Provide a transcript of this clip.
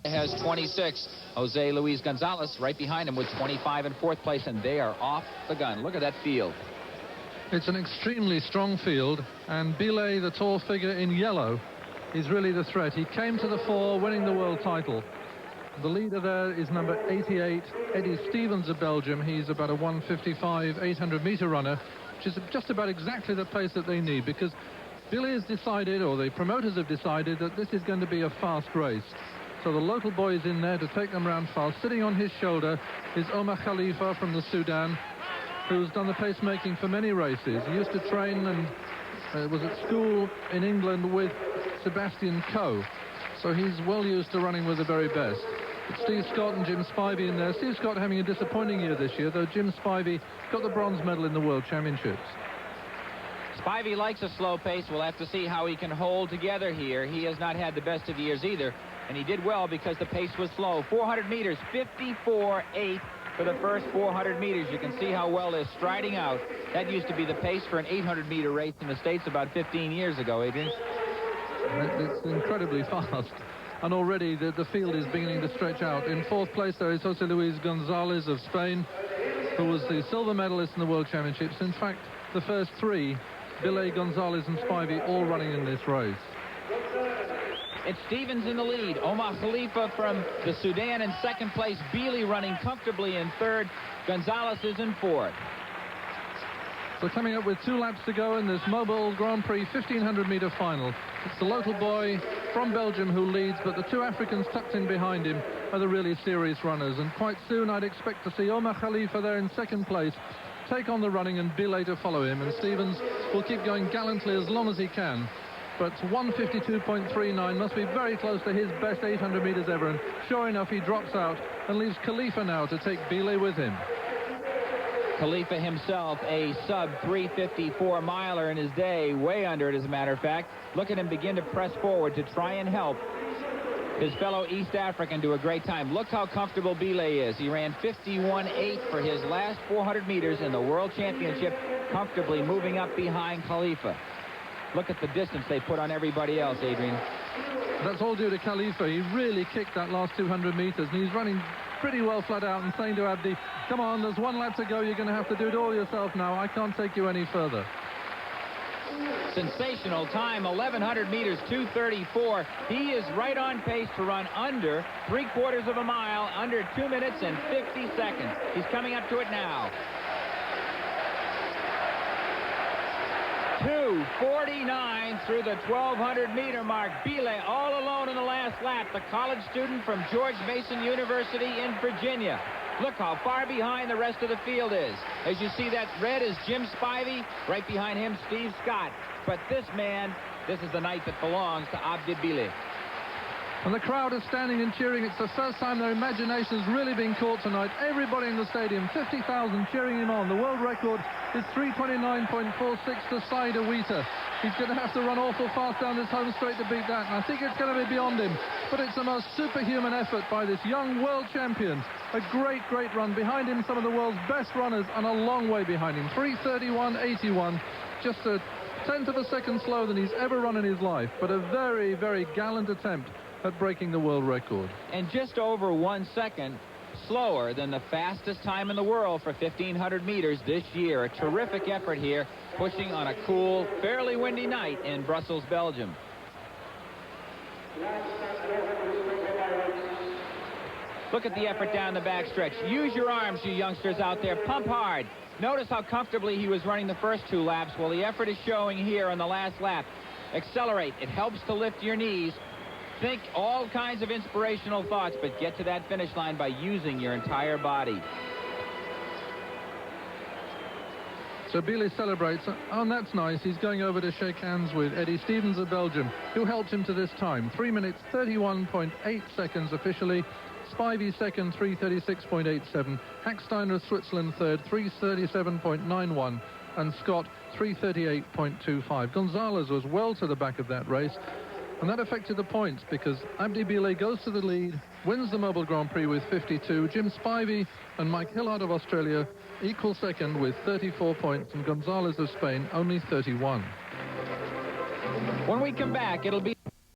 Has 26. Jose Luis Gonzalez right behind him with 25 in fourth place, and they are off the gun. Look at that field. It's an extremely strong field, and Billet, the tall figure in yellow, is really the threat. He came to the fore, winning the world title. The leader there is number 88, Eddie Stevens of Belgium. He's about a 155 800-meter runner, which is just about exactly the pace that they need, because Billet has decided, or the promoters have decided, that this is going to be a fast race. So the local boy is in there to take them round fast. Sitting on his shoulder is Omar Khalifa from the Sudan, who's done the pacemaking for many races. He used to train and was at school in England with Sebastian Coe. So he's well used to running with the very best. It's Steve Scott and Jim Spivey in there. Steve Scott having a disappointing year this year, though Jim Spivey got the bronze medal in the World Championships. Spivey likes a slow pace. We'll have to see how he can hold together here. He has not had the best of years either, and he did well because the pace was slow. 400 meters, 54.8 for the first 400 meters. You can see how well they're striding out. That used to be the pace for an 800-meter race in the States about 15 years ago, Adrian. It's incredibly fast. And already the field is beginning to stretch out. In fourth place there is Jose Luis Gonzalez of Spain, who was the silver medalist in the World Championships. In fact, the first three, Billet, Gonzalez and Spivey, all running in this race. It's Stevens in the lead. Omar Khalifa from the Sudan in second place. Bealey running comfortably in third. Gonzalez is in fourth. So coming up with 2 laps to go in this Mobile Grand Prix 1500-meter final. It's the local boy from Belgium who leads, but the 2 Africans tucked in behind him are the really serious runners. And quite soon I'd expect to see Omar Khalifa there in second place take on the running and Billet to follow him. And Stevens will keep going gallantly as long as he can. But 152.39 must be very close to his best 800 meters ever. And sure enough, he drops out and leaves Khalifa now to take Billet with him. Khalifa himself, a sub-354 miler in his day, way under it as a matter of fact. Look at him begin to press forward to try and help his fellow East African do a great time. Look how comfortable Billet is. He ran 51.8 for his last 400 meters in the World Championship, comfortably moving up behind Khalifa. Look at the distance they put on everybody else, Adrian. That's all due to Khalifa. He really kicked that last 200 meters, and he's running pretty well flat out and saying to Abdi, come on, there's 1 lap to go. You're going to have to do it all yourself now. I can't take you any further. Sensational time, 1,100 meters, 2:34. He is right on pace to run under 3/4 of a mile, under 2 minutes and 50 seconds. He's coming up to it now. 2:49 through the 1,200-meter mark. Billet all alone in the last lap. The college student from George Mason University in Virginia. Look how far behind the rest of the field is. As you see, that red is Jim Spivey. Right behind him, Steve Scott. But this man, this is the night that belongs to Abdi Billet. And the crowd is standing and cheering. It's the first time their imagination has really been caught tonight. Everybody in the stadium, 50,000 cheering him on. The world record is 3:29.46 to Saida Wita. He's going to have to run awful fast down this home straight to beat that, and I think it's going to be beyond him. But it's the most superhuman effort by this young world champion. A great, great run. Behind him, some of the world's best runners, and a long way behind him. 3:31.81, just a tenth of a second slower than he's ever run in his life, but a very, very gallant attempt at breaking the world record. And just over 1 second slower than the fastest time in the world for 1,500 meters this year. A terrific effort here, pushing on a cool, fairly windy night in Brussels, Belgium. Look at the effort down the backstretch. Use your arms, you youngsters out there. Pump hard. Notice how comfortably he was running the first 2 laps. Well, the effort is showing here on the last lap. Accelerate. It helps to lift your knees. Think all kinds of inspirational thoughts, but get to that finish line by using your entire body. So Billet celebrates, and that's nice. He's going over to shake hands with Eddie Stevens of Belgium, who helped him to this time. 3 minutes, 31.8 seconds officially. Spivey second, 3:36.87. Hacksteiner of Switzerland third, 3:37.91. And Scott, 3:38.25. Gonzalez was well to the back of that race. And that affected the points because Abdi Billet goes to the lead, wins the Mobile Grand Prix with 52. Jim Spivey and Mike Hillard of Australia equal second with 34 points, and Gonzalez of Spain only 31. When we come back, it'll be